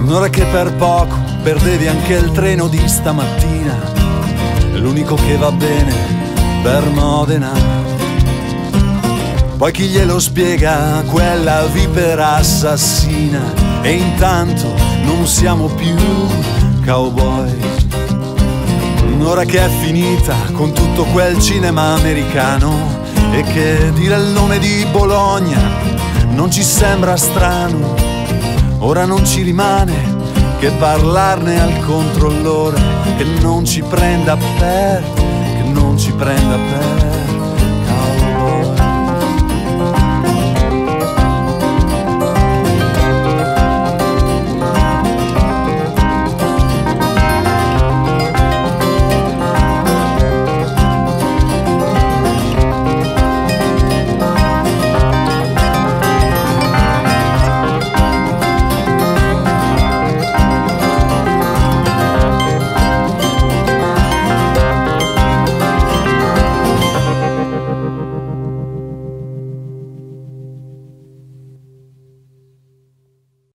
Un'ora che per poco perdevi anche il treno di stamattina, l'unico che va bene per Modena. Poi chi glielo spiega quella vipera assassina? E intanto non siamo più cowboy. Un'ora che è finita con tutto quel cinema americano e che dire il nome di Bologna non ci sembra strano. Ora non ci rimane che parlarne al controllore, che non ci prenda per, che non ci prenda per.